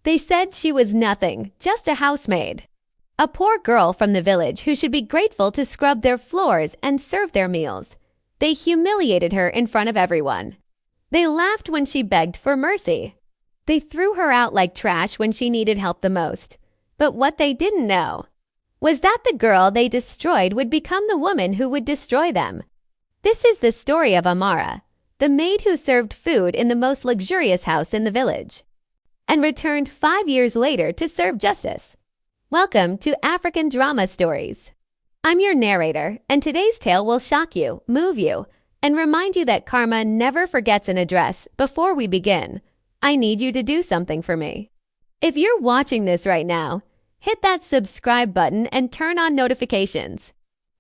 They said she was nothing, just a housemaid. A poor girl from the village who should be grateful to scrub their floors and serve their meals. They humiliated her in front of everyone. They laughed when she begged for mercy. They threw her out like trash when she needed help the most. But what they didn't know was that the girl they destroyed would become the woman who would destroy them. This is the story of Amara, the maid who served food in the most luxurious house in the village, and returned 5 years later to serve justice. Welcome to African Drama Stories. I'm your narrator, and today's tale will shock you, move you, and remind you that karma never forgets an address. Before we begin, I need you to do something for me. If you're watching this right now, hit that subscribe button and turn on notifications.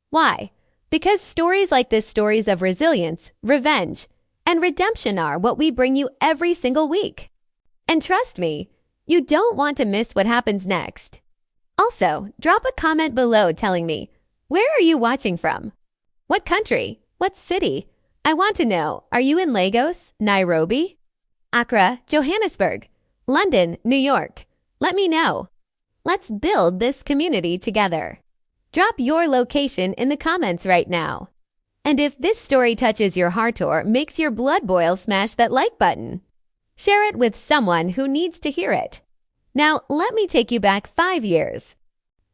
Why? Because stories like this, stories of resilience, revenge, and redemption are what we bring you every single week. And trust me, you don't want to miss what happens next. Also, drop a comment below telling me, where are you watching from? What country? What city? I want to know, are you in Lagos, Nairobi, Accra, Johannesburg, London, New York? Let me know. Let's build this community together. Drop your location in the comments right now. And if this story touches your heart or makes your blood boil, smash that like button. Share it with someone who needs to hear it. Now, let me take you back 5 years.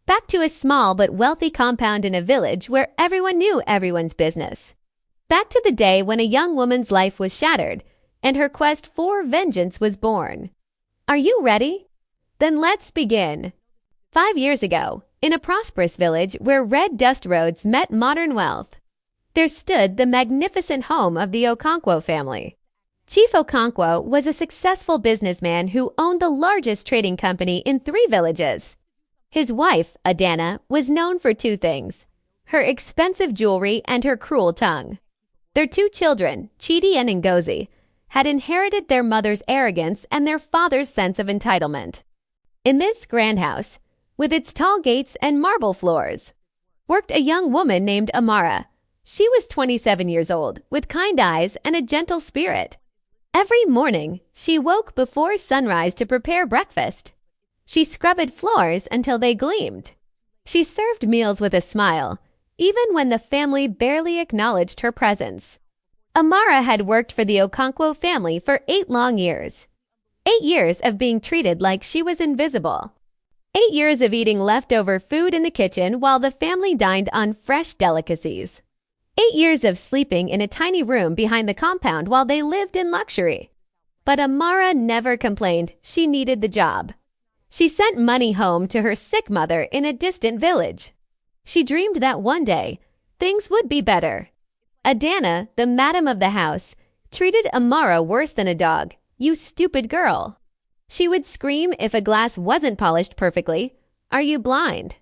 Back to a small but wealthy compound in a village where everyone knew everyone's business. Back to the day when a young woman's life was shattered and her quest for vengeance was born. Are you ready? Then let's begin. 5 years ago, in a prosperous village where red dust roads met modern wealth, there stood the magnificent home of the Okonkwo family. Chief Okonkwo was a successful businessman who owned the largest trading company in 3 villages. His wife, Adana, was known for 2 things: her expensive jewelry and her cruel tongue. Their 2 children, Chidi and Ngozi, had inherited their mother's arrogance and their father's sense of entitlement. In this grand house, with its tall gates and marble floors, worked a young woman named Amara. She was 27 years old, with kind eyes and a gentle spirit. Every morning, she woke before sunrise to prepare breakfast. She scrubbed floors until they gleamed. She served meals with a smile, even when the family barely acknowledged her presence. Amara had worked for the Okonkwo family for 8 long years. 8 years of being treated like she was invisible. 8 years of eating leftover food in the kitchen while the family dined on fresh delicacies. 8 years of sleeping in a tiny room behind the compound while they lived in luxury. But Amara never complained she needed the job. She sent money home to her sick mother in a distant village. She dreamed that one day, things would be better. Adana, the madam of the house, treated Amara worse than a dog. "You stupid girl." She would scream if a glass wasn't polished perfectly. "Are you blind?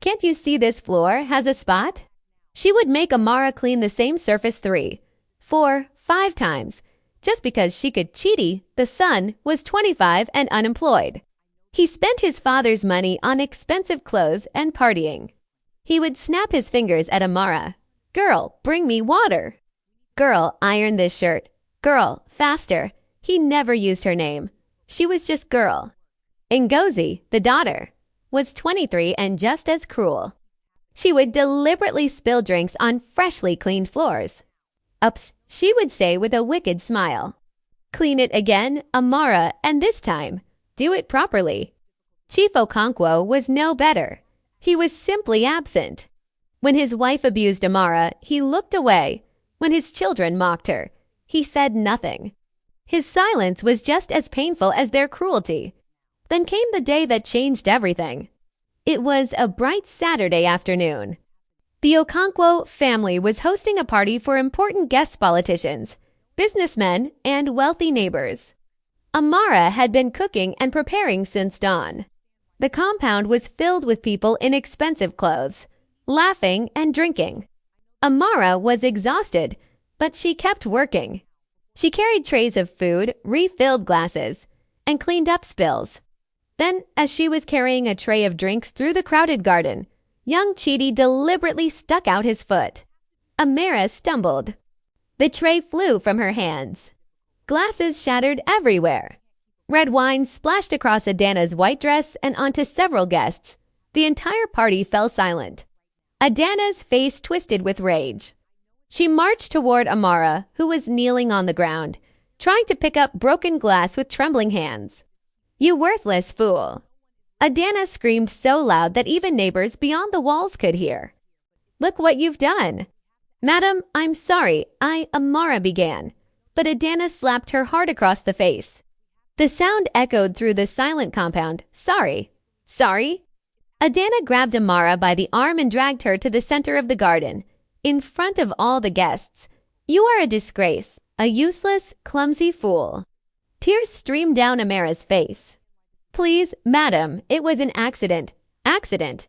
Can't you see this floor has a spot?" She would make Amara clean the same surface 3, 4, 5 times, just because she could. Chidi, the son, was 25 and unemployed. He spent his father's money on expensive clothes and partying. He would snap his fingers at Amara. "Girl, bring me water." "Girl, iron this shirt." "Girl, faster." He never used her name. She was just girl. Ngozi, the daughter, was 23 and just as cruel. She would deliberately spill drinks on freshly cleaned floors. "Ups," she would say with a wicked smile. "Clean it again, Amara, and this time, do it properly." Chief Okonkwo was no better. He was simply absent. When his wife abused Amara, he looked away. When his children mocked her, he said nothing. His silence was just as painful as their cruelty. Then came the day that changed everything. It was a bright Saturday afternoon. The Okonkwo family was hosting a party for important guest politicians, businessmen, and wealthy neighbors. Amara had been cooking and preparing since dawn. The compound was filled with people in expensive clothes, laughing and drinking. Amara was exhausted, but she kept working. She carried trays of food, refilled glasses, and cleaned up spills. Then, as she was carrying a tray of drinks through the crowded garden, young Chidi deliberately stuck out his foot. Amara stumbled. The tray flew from her hands. Glasses shattered everywhere. Red wine splashed across Adana's white dress and onto several guests. The entire party fell silent. Adana's face twisted with rage. She marched toward Amara, who was kneeling on the ground, trying to pick up broken glass with trembling hands. "You worthless fool!" Adana screamed so loud that even neighbors beyond the walls could hear. "Look what you've done!" "Madam, I'm sorry," Amara began, but Adana slapped her hard across the face. The sound echoed through the silent compound. "Sorry." "Sorry?" Adana grabbed Amara by the arm and dragged her to the center of the garden, in front of all the guests. "You are a disgrace, a useless, clumsy fool." Tears streamed down Amara's face. "Please, madam, it was an accident." "Accident?"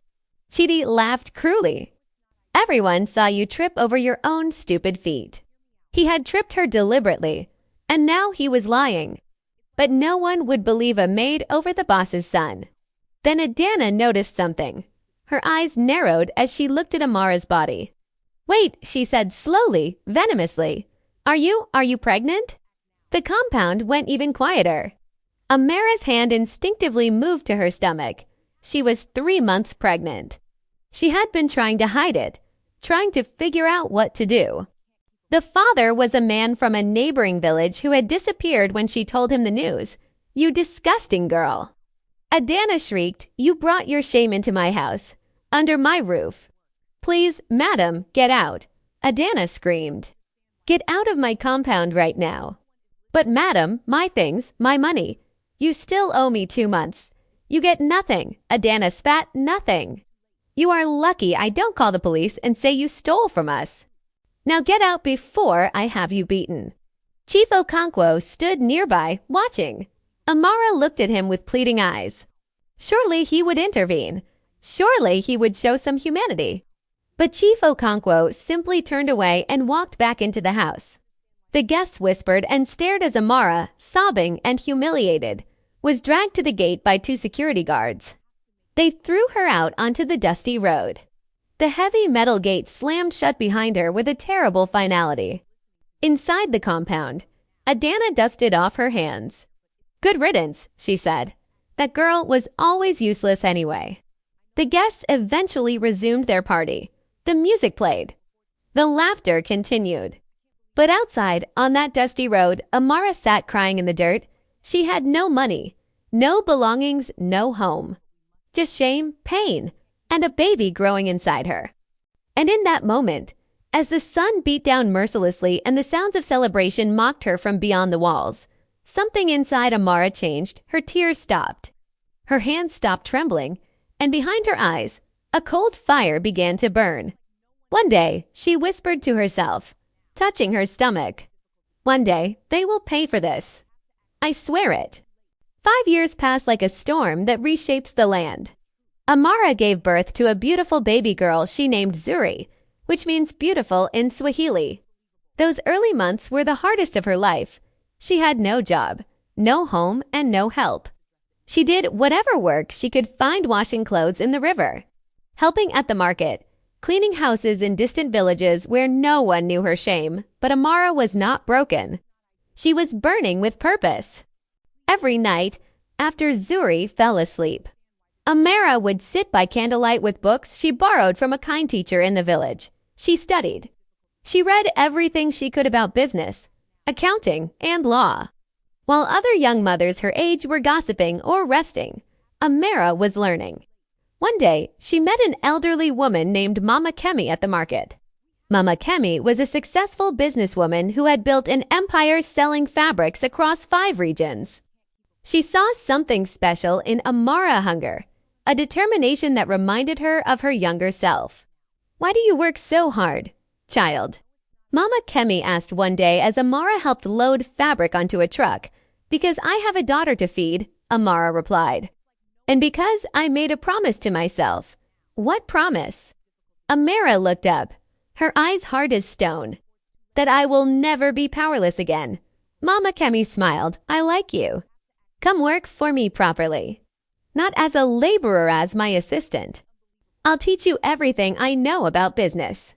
Chidi laughed cruelly. "Everyone saw you trip over your own stupid feet." He had tripped her deliberately, and now he was lying. But no one would believe a maid over the boss's son. Then Adana noticed something. Her eyes narrowed as she looked at Amara's body. "Wait," she said slowly, venomously. Are you pregnant?" The compound went even quieter. Amara's hand instinctively moved to her stomach. She was 3 months pregnant. She had been trying to hide it, trying to figure out what to do. The father was a man from a neighboring village who had disappeared when she told him the news. "You disgusting girl!" Adana shrieked, "You brought your shame into my house, under my roof." "Please, madam, get out," Adana screamed. "Get out of my compound right now." "But madam, my things, my money. You still owe me 2 months. You get nothing," Adana spat, "nothing. You are lucky I don't call the police and say you stole from us. Now get out before I have you beaten." Chief Okonkwo stood nearby, watching. Amara looked at him with pleading eyes. Surely he would intervene. Surely he would show some humanity. But Chief Okonkwo simply turned away and walked back into the house. The guests whispered and stared as Amara, sobbing and humiliated, was dragged to the gate by 2 security guards. They threw her out onto the dusty road. The heavy metal gate slammed shut behind her with a terrible finality. Inside the compound, Adana dusted off her hands. "Good riddance," she said. That girl was always useless anyway. The guests eventually resumed their party. The music played. The laughter continued. But outside, on that dusty road, Amara sat crying in the dirt. She had no money, no belongings, no home. Just shame, pain, and a baby growing inside her. And in that moment, as the sun beat down mercilessly and the sounds of celebration mocked her from beyond the walls, something inside Amara changed. Her tears stopped. Her hands stopped trembling, and behind her eyes, a cold fire began to burn. One day, she whispered to herself, touching her stomach, "One day, they will pay for this. I swear it." 5 years passed like a storm that reshapes the land. Amara gave birth to a beautiful baby girl she named Zuri, which means beautiful in Swahili. Those early months were the hardest of her life. She had no job, no home, and no help. She did whatever work she could find, washing clothes in the river, helping at the market, cleaning houses in distant villages where no one knew her shame. But Amara was not broken. She was burning with purpose. Every night, after Zuri fell asleep, Amara would sit by candlelight with books she borrowed from a kind teacher in the village. She studied. She read everything she could about business, accounting, and law. While other young mothers her age were gossiping or resting, Amara was learning. One day, she met an elderly woman named Mama Kemi at the market. Mama Kemi was a successful businesswoman who had built an empire selling fabrics across 5 regions. She saw something special in Amara hunger, a determination that reminded her of her younger self. "Why do you work so hard, child?" Mama Kemi asked one day as Amara helped load fabric onto a truck. "Because I have a daughter to feed," Amara replied. "And because I made a promise to myself." "What promise?" Amara looked up, her eyes hard as stone. "That I will never be powerless again." Mama Kemi smiled. "I like you. Come work for me properly. Not as a laborer, as my assistant. I'll teach you everything I know about business."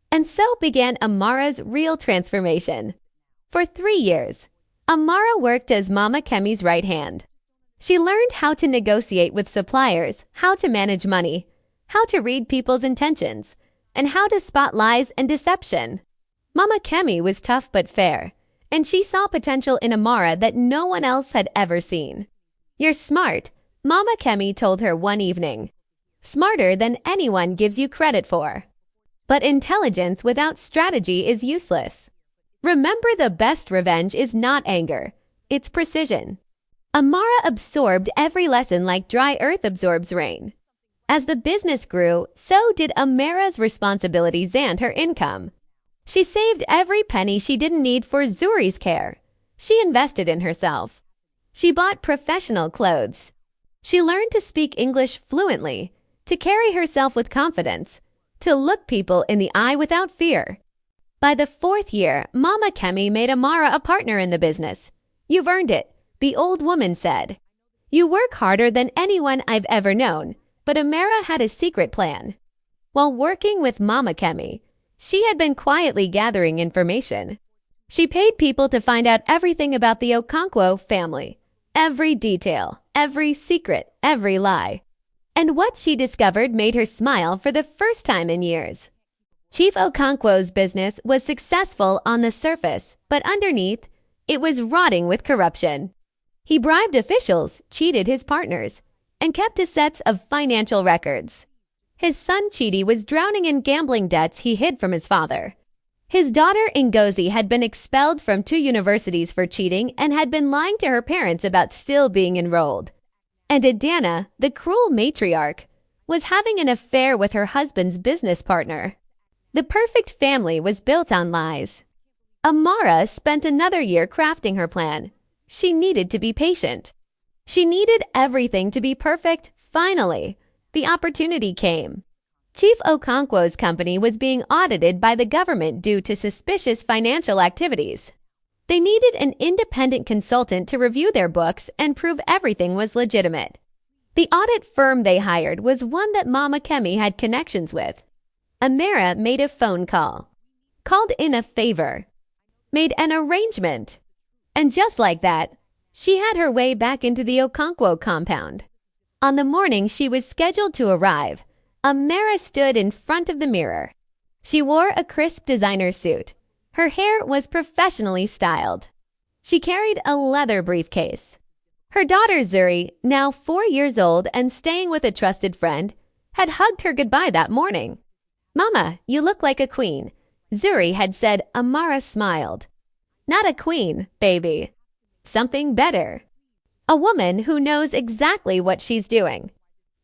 And so began Amara's real transformation. For 3 years, Amara worked as Mama Kemi's right hand. She learned how to negotiate with suppliers, how to manage money, how to read people's intentions, and how to spot lies and deception. Mama Kemi was tough but fair, and she saw potential in Amara that no one else had ever seen. "You're smart," Mama Kemi told her one evening. "Smarter than anyone gives you credit for. But intelligence without strategy is useless. Remember, the best revenge is not anger, it's precision." Amara absorbed every lesson like dry earth absorbs rain. As the business grew, so did Amara's responsibilities and her income. She saved every penny she didn't need for Zuri's care. She invested in herself. She bought professional clothes. She learned to speak English fluently, to carry herself with confidence, to look people in the eye without fear. By the 4th year, Mama Kemi made Amara a partner in the business. "You've earned it," the old woman said. "You work harder than anyone I've ever known," but Amara had a secret plan. While working with Mama Kemi, she had been quietly gathering information. She paid people to find out everything about the Okonkwo family. Every detail, every secret, every lie. And what she discovered made her smile for the first time in years. Chief Okonkwo's business was successful on the surface, but underneath, it was rotting with corruption. He bribed officials, cheated his partners, and kept a set of financial records. His son Chidi was drowning in gambling debts he hid from his father. His daughter Ngozi had been expelled from 2 universities for cheating and had been lying to her parents about still being enrolled. And Adana, the cruel matriarch, was having an affair with her husband's business partner. The perfect family was built on lies. Amara spent another year crafting her plan. She needed to be patient. She needed everything to be perfect. Finally, the opportunity came. Chief Okonkwo's company was being audited by the government due to suspicious financial activities. They needed an independent consultant to review their books and prove everything was legitimate. The audit firm they hired was one that Mama Kemi had connections with. Amara made a phone call, called in a favor, made an arrangement. And just like that, she had her way back into the Okonkwo compound. On the morning she was scheduled to arrive, Amara stood in front of the mirror. She wore a crisp designer suit. Her hair was professionally styled. She carried a leather briefcase. Her daughter Zuri, now 4 years old and staying with a trusted friend, had hugged her goodbye that morning. "Mama, you look like a queen," Zuri had said. Amara smiled. "Not a queen, baby. Something better. A woman who knows exactly what she's doing."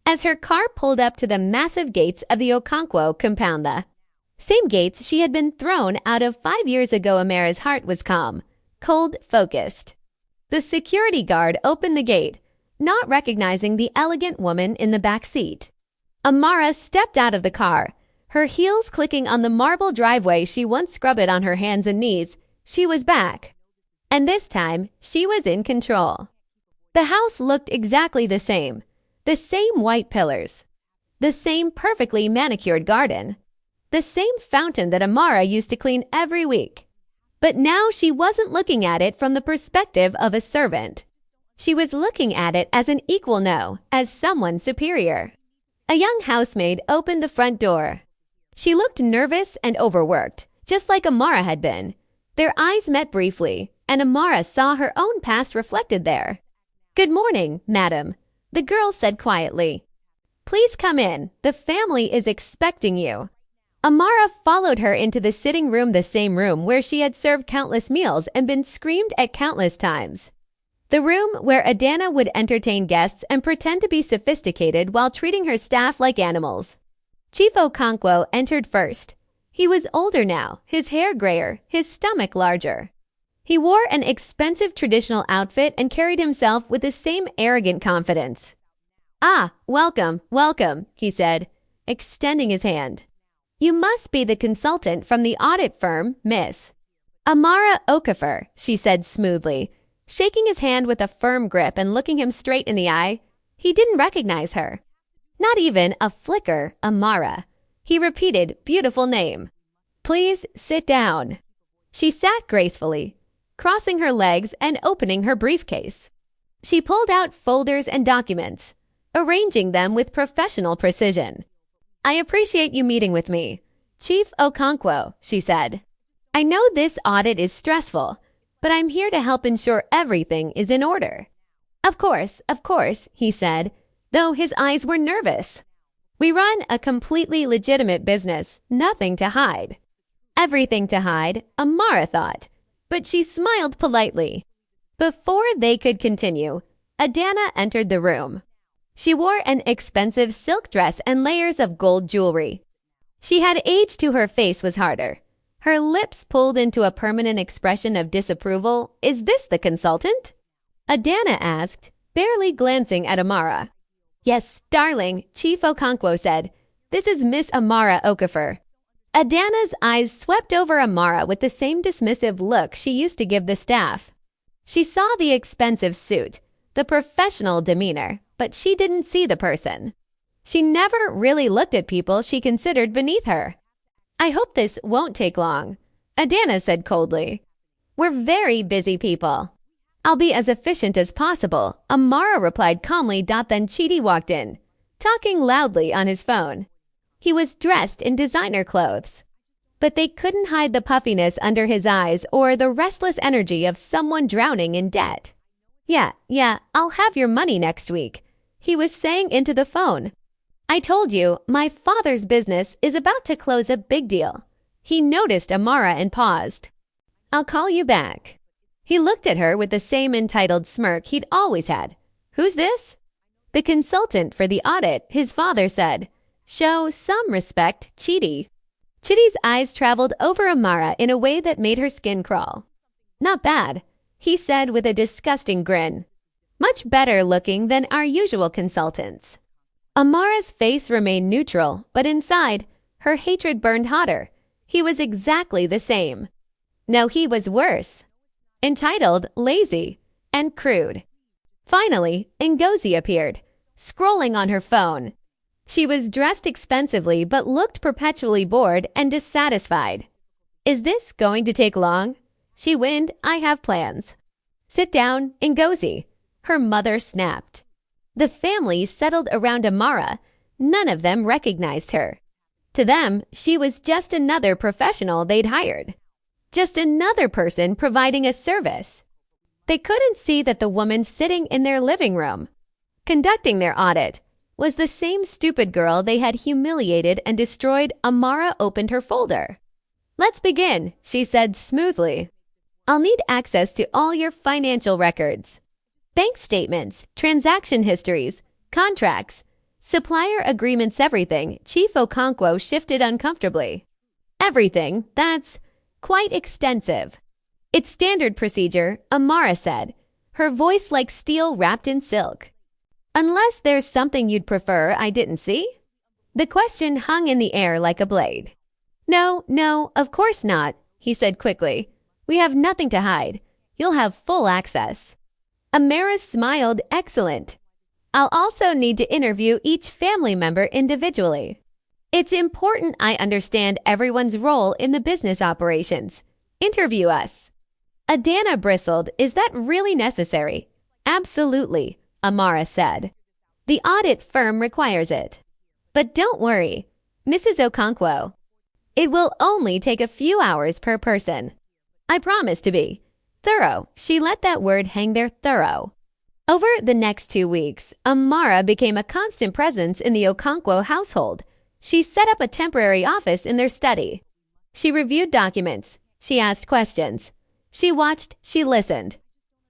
As her car pulled up to the massive gates of the Okonkwo compound, the same gates she had been thrown out of 5 years ago, Amara's heart was calm, cold, focused. The security guard opened the gate, not recognizing the elegant woman in the back seat. Amara stepped out of the car, her heels clicking on the marble driveway she once scrubbed on her hands and knees. She was back. And this time, she was in control. The house looked exactly the same white pillars, the same perfectly manicured garden, the same fountain that Amara used to clean every week. But now she wasn't looking at it from the perspective of a servant. She was looking at it as an equal, no, as someone superior. A young housemaid opened the front door. She looked nervous and overworked, just like Amara had been. Their eyes met briefly, and Amara saw her own past reflected there. "Good morning, madam," the girl said quietly. "Please come in. The family is expecting you." Amara followed her into the sitting room, the same room where she had served countless meals and been screamed at countless times. The room where Adana would entertain guests and pretend to be sophisticated while treating her staff like animals. Chief Okonkwo entered first. He was older now, his hair grayer, his stomach larger. He wore an expensive traditional outfit and carried himself with the same arrogant confidence. "Ah, welcome, welcome," he said, extending his hand. "You must be the consultant from the audit firm, Miss Amara Okafor," she said smoothly, shaking his hand with a firm grip and looking him straight in the eye. He didn't recognize her. Not even a flicker, Amara. He repeated, "Beautiful name." "Please sit down." She sat gracefully, crossing her legs and opening her briefcase. She pulled out folders and documents, arranging them with professional precision. "I appreciate you meeting with me, Chief Okonkwo," she said. "I know this audit is stressful, but I'm here to help ensure everything is in order." Of course, he said, though his eyes were nervous. "We run a completely legitimate business, nothing to hide." Everything to hide, Amara thought, but she smiled politely. Before they could continue, Adana entered the room. She wore an expensive silk dress and layers of gold jewelry. She had aged to her face was harder. Her lips pulled into a permanent expression of disapproval. "Is this the consultant?" Adana asked, barely glancing at Amara. "Yes, darling," Chief Okonkwo said. "This is Miss Amara Okafor." Adana's eyes swept over Amara with the same dismissive look she used to give the staff. She saw the expensive suit, the professional demeanor, but she didn't see the person. She never really looked at people she considered beneath her. "I hope this won't take long," Adana said coldly. "We're very busy people." "I'll be as efficient as possible," Amara replied calmly. Then Chidi walked in, talking loudly on his phone. He was dressed in designer clothes, but they couldn't hide the puffiness under his eyes or the restless energy of someone drowning in debt. Yeah, I'll have your money next week," he was saying into the phone. "I told you, my father's business is about to close a big deal." He noticed Amara and paused. "I'll call you back." He looked at her with the same entitled smirk he'd always had. "Who's this?" "The consultant for the audit," his father said. "Show some respect, Chidi." Chidi's eyes traveled over Amara in a way that made her skin crawl. "Not bad," he said with a disgusting grin. "Much better looking than our usual consultants." Amara's face remained neutral, but inside, her hatred burned hotter. He was exactly the same. No, he was worse. Entitled, lazy, and crude. Finally, Ngozi appeared, scrolling on her phone. She was dressed expensively but looked perpetually bored and dissatisfied. "Is this going to take long?" She winked. "I have plans." "Sit down, Ngozi," her mother snapped. The family settled around Amara. None of them recognized her. To them, she was just another professional they'd hired. Just another person providing a service. They couldn't see that the woman sitting in their living room, conducting their audit, was the same stupid girl they had humiliated and destroyed. Amara opened her folder. "Let's begin," she said smoothly. "I'll need access to all your financial records. Bank statements, transaction histories, contracts, supplier agreements, everything." Chief Okonkwo shifted uncomfortably. "Everything? That's quite extensive." "It's standard procedure," Amara said, her voice like steel wrapped in silk. "Unless there's something you'd prefer I didn't see?" The question hung in the air like a blade. No, of course not," he said quickly. "We have nothing to hide. You'll have full access." Amara smiled. "Excellent. I'll also need to interview each family member individually. It's important I understand everyone's role in the business operations. Interview us." Adana bristled. "Is that really necessary?" "Absolutely," Amara said. "The audit firm requires it. But don't worry, Mrs. Okonkwo. It will only take a few hours per person. I promise to be thorough." She let that word hang there, thorough. Over the next 2 weeks, Amara became a constant presence in the Okonkwo household. She set up a temporary office in their study. She reviewed documents. She asked questions. She watched. She listened.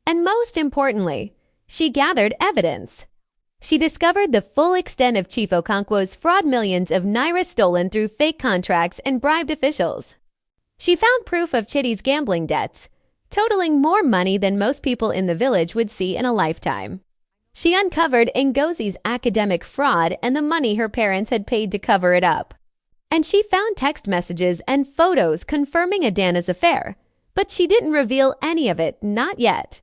And most importantly, she gathered evidence. She discovered the full extent of Chief Okonkwo's fraud, millions of naira stolen through fake contracts and bribed officials. She found proof of Chidi's gambling debts, totaling more money than most people in the village would see in a lifetime. She uncovered Ngozi's academic fraud and the money her parents had paid to cover it up. And she found text messages and photos confirming Adana's affair, but she didn't reveal any of it, not yet.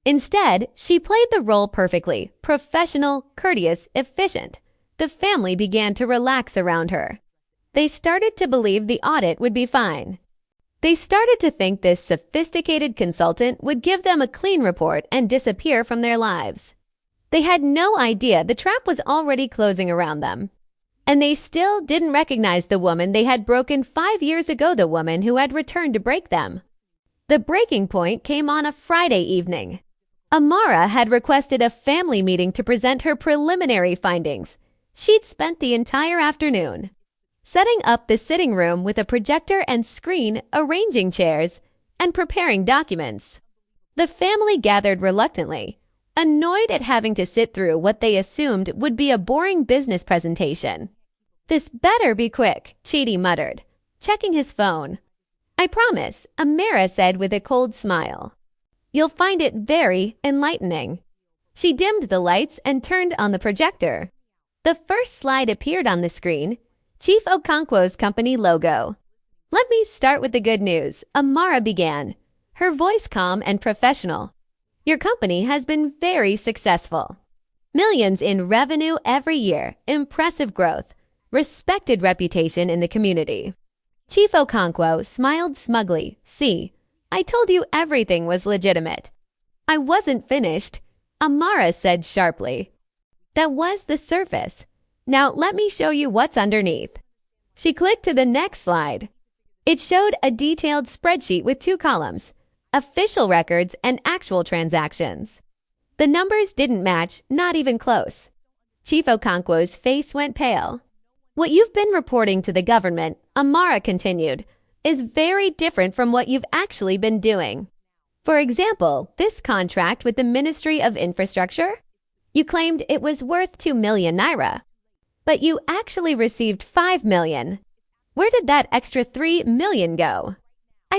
Instead, she played the role perfectly, professional, courteous, efficient. The family began to relax around her. They started to believe the audit would be fine. They started to think this sophisticated consultant would give them a clean report and disappear from their lives. They had no idea the trap was already closing around them. And they still didn't recognize the woman they had broken 5 years ago, the woman who had returned to break them. The breaking point came on a Friday evening. Amara had requested a family meeting to present her preliminary findings. She'd spent the entire afternoon setting up the sitting room with a projector and screen, arranging chairs, and preparing documents. The family gathered reluctantly, annoyed at having to sit through what they assumed would be a boring business presentation. "This better be quick," Chidi muttered, checking his phone. "I promise," Amara said with a cold smile. "You'll find it very enlightening." She dimmed the lights and turned on the projector. The first slide appeared on the screen, Chief Okonkwo's company logo. "Let me start with the good news," Amara began, her voice calm and professional. "Your company has been very successful. Millions in revenue every year, impressive growth, respected reputation in the community." Chief Okonkwo smiled smugly. "See, I told you everything was legitimate." "I wasn't finished," Amara said sharply. "That was the surface. Now let me show you what's underneath." She clicked to the next slide. It showed a detailed spreadsheet with 2 columns, official records and actual transactions. The numbers didn't match, not even close. Chief Okonkwo's face went pale. "What you've been reporting to the government," Amara continued, "is very different from what you've actually been doing. For example, this contract with the Ministry of Infrastructure, you claimed it was worth 2 million naira, but you actually received 5 million. Where did that extra 3 million go?"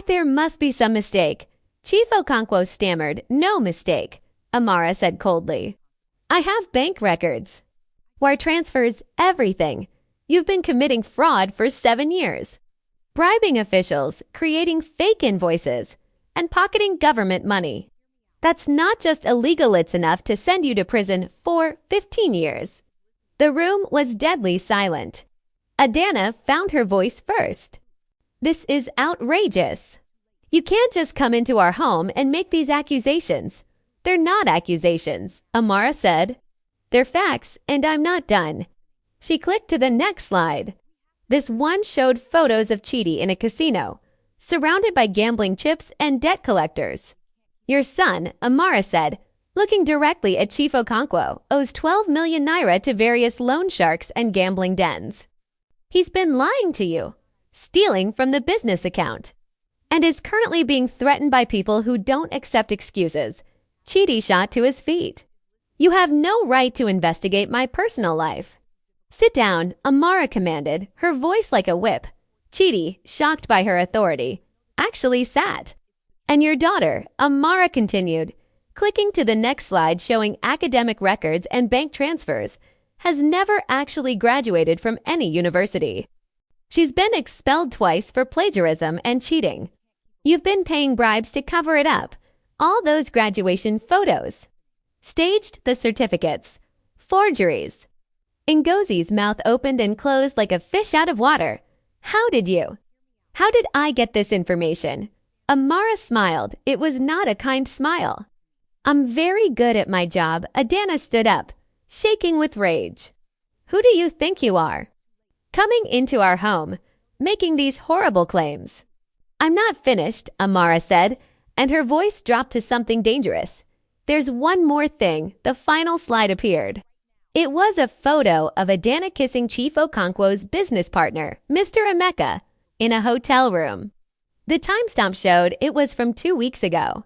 There must be some mistake." Chief Okonkwo stammered. "No mistake," Amara said coldly. "I have bank records. Wire transfers, everything. You've been committing fraud for 7 years. Bribing officials, creating fake invoices, and pocketing government money. That's not just illegal, it's enough to send you to prison for 15 years. The room was deadly silent. Adana found her voice first. "This is outrageous. You can't just come into our home and make these accusations." "They're not accusations," Amara said. "They're facts, and I'm not done." She clicked to the next slide. This one showed photos of Chidi in a casino, surrounded by gambling chips and debt collectors. "Your son," Amara said, looking directly at Chief Okonkwo, "owes 12 million naira to various loan sharks and gambling dens. He's been lying to you, stealing from the business account, and is currently being threatened by people who don't accept excuses." Chidi shot to his feet. "You have no right to investigate my personal life." "Sit down," Amara commanded, her voice like a whip. Chidi, shocked by her authority, actually sat. "And your daughter," Amara continued, clicking to the next slide showing academic records and bank transfers, has never actually graduated from any university. She's been expelled twice for plagiarism and cheating. You've been paying bribes to cover it up. All those graduation photos. Staged the certificates. Forgeries." Ngozi's mouth opened and closed like a fish out of water. How did I get this information?" Amara smiled. It was not a kind smile. "I'm very good at my job." Adana stood up, shaking with rage. "Who do you think you are, coming into our home, making these horrible claims?" "I'm not finished," Amara said, and her voice dropped to something dangerous. "There's one more thing." The final slide appeared. It was a photo of Adana kissing Chief Okonkwo's business partner, Mr. Emeka, in a hotel room. The timestamp showed it was from 2 weeks ago.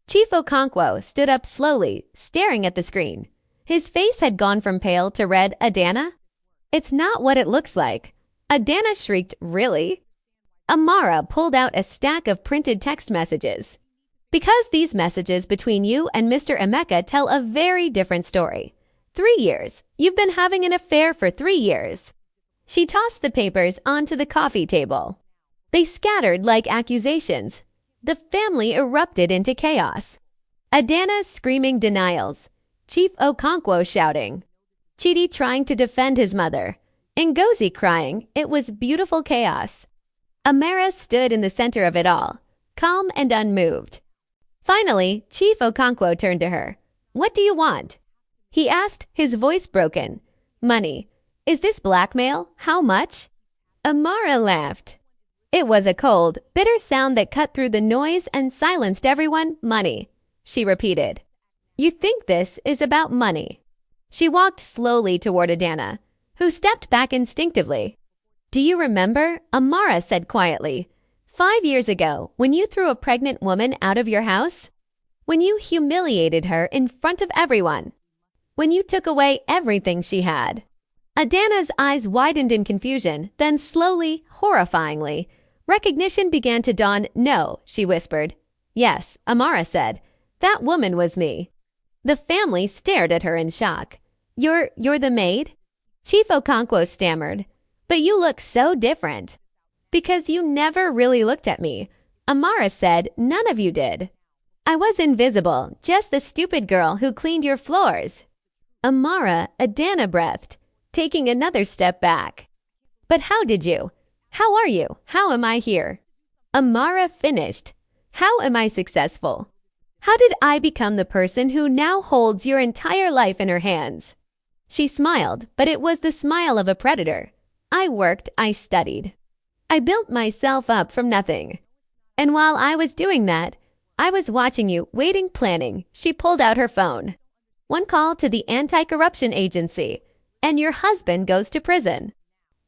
Chief Okonkwo stood up slowly, staring at the screen. His face had gone from pale to red. "Adana? It's not what it looks like." Adana shrieked, "Really?" Amara pulled out a stack of printed text messages. "Because these messages between you and Mr. Emeka tell a very different story. 3 years. You've been having an affair for 3 years." She tossed the papers onto the coffee table. They scattered like accusations. The family erupted into chaos. Adana screaming denials. Chief Okonkwo shouting. Chidi trying to defend his mother. Ngozi crying. It was beautiful chaos. Amara stood in the center of it all, calm and unmoved. Finally, Chief Okonkwo turned to her. "What do you want?" He asked, his voice broken. "Money. Is this blackmail? How much?" Amara laughed. It was a cold, bitter sound that cut through the noise and silenced everyone. "Money," she repeated. "You think this is about money?" She walked slowly toward Adana, who stepped back instinctively. "Do you remember?" Amara said quietly. "5 years ago, when you threw a pregnant woman out of your house? When you humiliated her in front of everyone? When you took away everything she had?" Adana's eyes widened in confusion, then slowly, horrifyingly, recognition began to dawn. "No," she whispered. "Yes," Amara said. "That woman was me." The family stared at her in shock. You're the maid?" Chief Okonkwo stammered. "But you look so different." "Because you never really looked at me." Amara said. "None of you did. I was invisible, just the stupid girl who cleaned your floors." Adana breathed, taking another step back. "But how did you? How are you? How am I here?" Amara finished. "How am I successful? How did I become the person who now holds your entire life in her hands?" She smiled, but it was the smile of a predator. "I worked, I studied. I built myself up from nothing. And while I was doing that, I was watching you, waiting, planning." She pulled out her phone. "One call to the anti-corruption agency, and your husband goes to prison.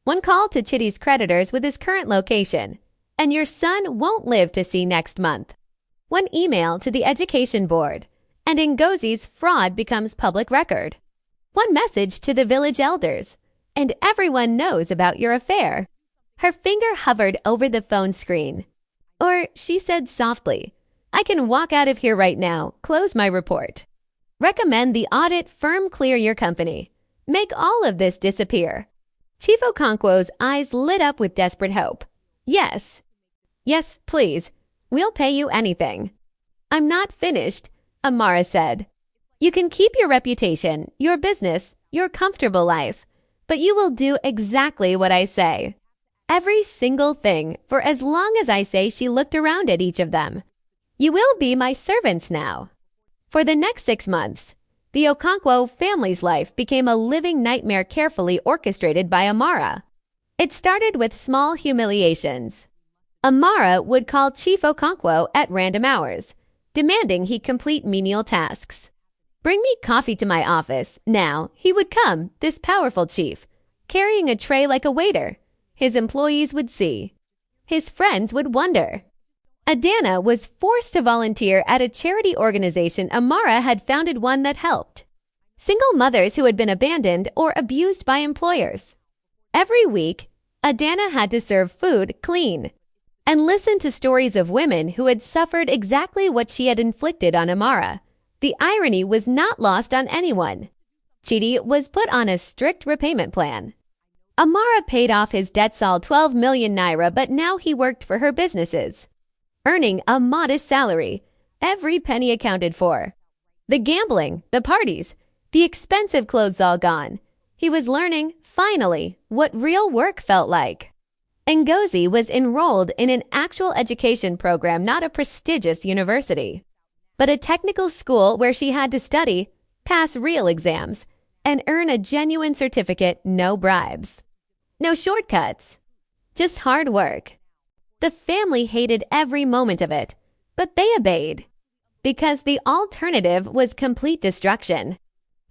One call to Chitty's creditors with his current location, and your son won't live to see next month. One email to the education board, and Ngozi's fraud becomes public record. One message to the village elders, and everyone knows about your affair." Her finger hovered over the phone screen. Or she said softly, "I can walk out of here right now, close my report. Recommend the audit firm clear your company. Make all of this disappear." Chief Okonkwo's eyes lit up with desperate hope. "Yes. Yes, please. We'll pay you anything." "I'm not finished," Amara said. "You can keep your reputation, your business, your comfortable life, but you will do exactly what I say. Every single thing, for as long as I say." She looked around at each of them. "You will be my servants now." For the next 6 months, the Okonkwo family's life became a living nightmare carefully orchestrated by Amara. It started with small humiliations. Amara would call Chief Okonkwo at random hours, demanding he complete menial tasks. "Bring me coffee to my office." Now, he would come, this powerful chief, carrying a tray like a waiter. His employees would see. His friends would wonder. Adana was forced to volunteer at a charity organization Amara had founded, one that helped single mothers who had been abandoned or abused by employers. Every week, Adana had to serve food clean and listen to stories of women who had suffered exactly what she had inflicted on Amara. The irony was not lost on anyone. Chidi was put on a strict repayment plan. Amara paid off his debts, all 12 million naira, but now he worked for her businesses, earning a modest salary, every penny accounted for. The gambling, the parties, the expensive clothes all gone. He was learning, finally, what real work felt like. Ngozi was enrolled in an actual education program, not a prestigious university, but a technical school where she had to study, pass real exams, and earn a genuine certificate. No bribes. No shortcuts. Just hard work. The family hated every moment of it, but they obeyed, because the alternative was complete destruction.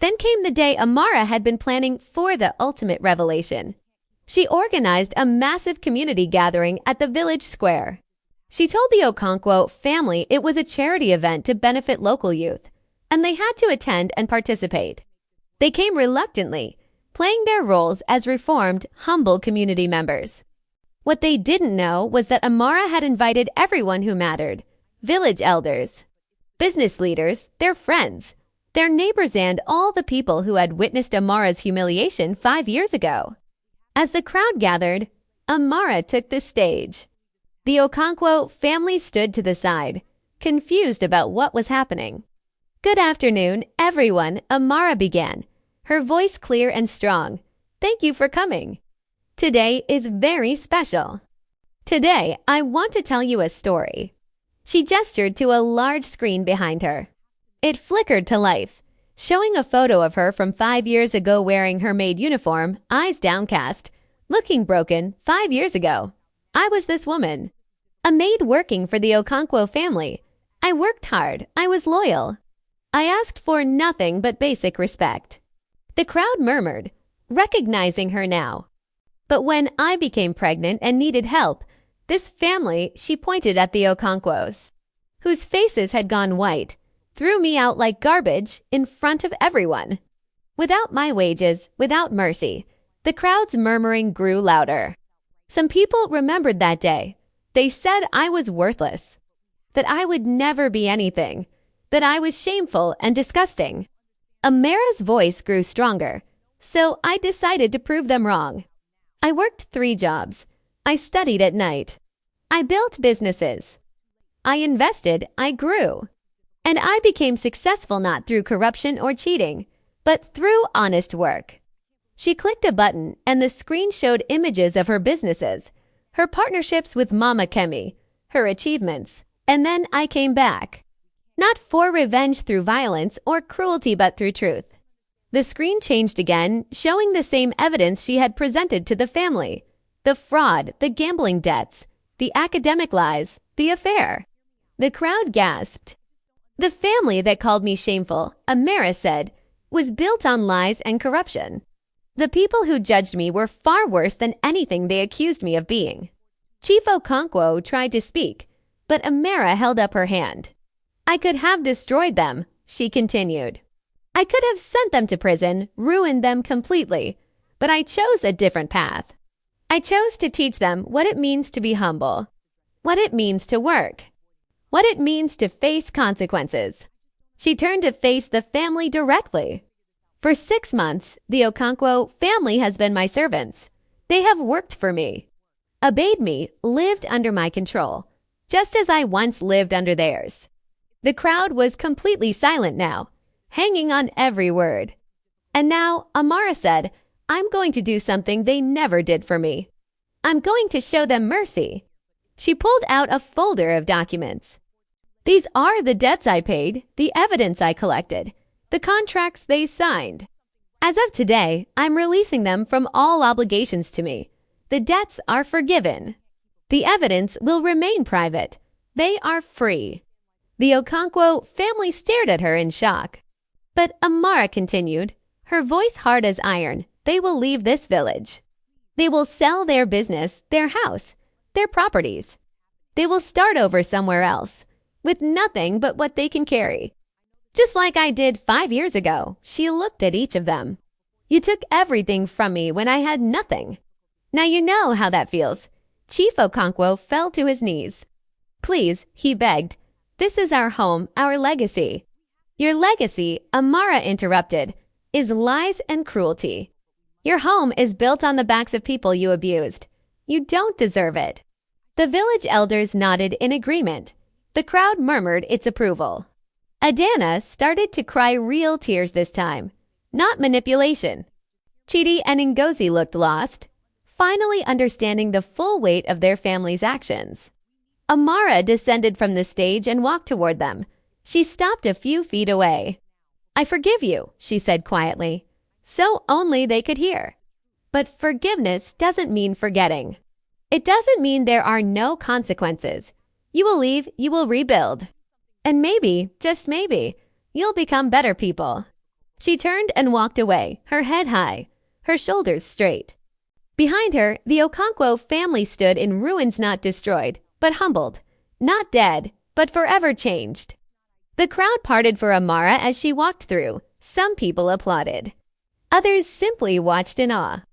Then came the day Amara had been planning for, the ultimate revelation. She organized a massive community gathering at the village square. She told the Okonkwo family it was a charity event to benefit local youth, and they had to attend and participate. They came reluctantly, playing their roles as reformed, humble community members. What they didn't know was that Amara had invited everyone who mattered: village elders, business leaders, their friends, their neighbors, and all the people who had witnessed Amara's humiliation 5 years ago. As the crowd gathered, Amara took the stage. The Okonkwo family stood to the side, confused about what was happening. "Good afternoon, everyone," Amara began, her voice clear and strong. "Thank you for coming. Today is very special. Today, I want to tell you a story. She gestured to a large screen behind her. It flickered to life, showing a photo of her from 5 years ago wearing her maid uniform, eyes downcast, looking broken 5 years ago. I was this woman, a maid working for the Okonkwo family. I worked hard. I was loyal. I asked for nothing but basic respect. The crowd murmured, recognizing her now. But when I became pregnant and needed help, this family, she pointed at the Okonkwos, whose faces had gone white, threw me out like garbage in front of everyone. Without my wages, without mercy, the crowd's murmuring grew louder. Some people remembered that day. They said I was worthless, that I would never be anything, that I was shameful and disgusting. Amara's voice grew stronger, so I decided to prove them wrong. I worked 3 jobs. I studied at night. I built businesses. I invested, I grew. And I became successful not through corruption or cheating, but through honest work. She clicked a button and the screen showed images of her businesses, her partnerships with Mama Kemi, her achievements, and then I came back. Not for revenge through violence or cruelty but through truth. The screen changed again, showing the same evidence she had presented to the family. The fraud, the gambling debts, the academic lies, the affair. The crowd gasped. The family that called me shameful, Amara said, was built on lies and corruption. The people who judged me were far worse than anything they accused me of being. Chief Okonkwo tried to speak, but Amara held up her hand. I could have destroyed them, she continued. I could have sent them to prison, ruined them completely, but I chose a different path. I chose to teach them what it means to be humble, what it means to work, what it means to face consequences. She turned to face the family directly. For 6 months, the Okonkwo family has been my servants. They have worked for me, obeyed me, lived under my control, just as I once lived under theirs. The crowd was completely silent now, hanging on every word. And now Amara said, I'm going to do something they never did for me. I'm going to show them mercy. She pulled out a folder of documents. These are the debts I paid, the evidence I collected, the contracts they signed. As of today, I'm releasing them from all obligations to me. The debts are forgiven. The evidence will remain private. They are free. The Okonkwo family stared at her in shock. But Amara continued, her voice hard as iron. They will leave this village. They will sell their business, their house, their properties. They will start over somewhere else, with nothing but what they can carry. Just like I did 5 years ago, she looked at each of them. You took everything from me when I had nothing. Now you know how that feels. Chief Okonkwo fell to his knees. Please, he begged. This is our home, our legacy. Your legacy, Amara interrupted, is lies and cruelty. Your home is built on the backs of people you abused. You don't deserve it. The village elders nodded in agreement. The crowd murmured its approval. Adana started to cry real tears this time, not manipulation. Chidi and Ngozi looked lost, finally understanding the full weight of their family's actions. Amara descended from the stage and walked toward them. She stopped a few feet away. I forgive you, she said quietly, so only they could hear. But forgiveness doesn't mean forgetting. It doesn't mean there are no consequences. You will leave, you will rebuild. And maybe, just maybe, you'll become better people. She turned and walked away, her head high, her shoulders straight. Behind her, the Okonkwo family stood in ruins not destroyed, but humbled, not dead, but forever changed. The crowd parted for Amara as she walked through. Some people applauded. Others simply watched in awe.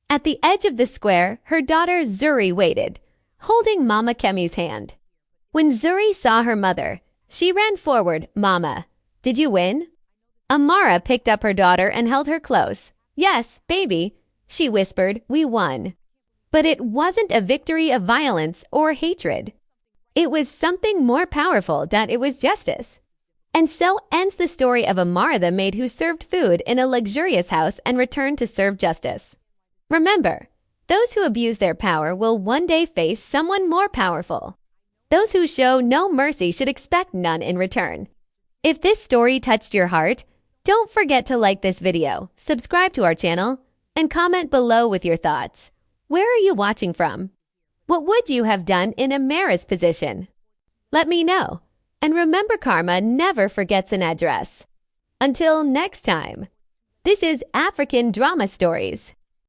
At the edge of the square, her daughter Zuri waited, holding Mama Kemi's hand. When Zuri saw her mother, she ran forward. Mama, did you win? Amara picked up her daughter and held her close. Yes, baby, she whispered, we won. But it wasn't a victory of violence or hatred. It was something more powerful, that it was justice. And so ends the story of Amara, the maid who served food in a luxurious house and returned to serve justice. Remember, Those who abuse their power will one day face someone more powerful. Those who show no mercy should expect none in return. If this story touched your heart, don't forget to like this video, subscribe to our channel, and comment below with your thoughts. Where are you watching from? What would you have done in Amara's position? Let me know. And remember, karma never forgets an address. Until next time, this is African Drama Stories.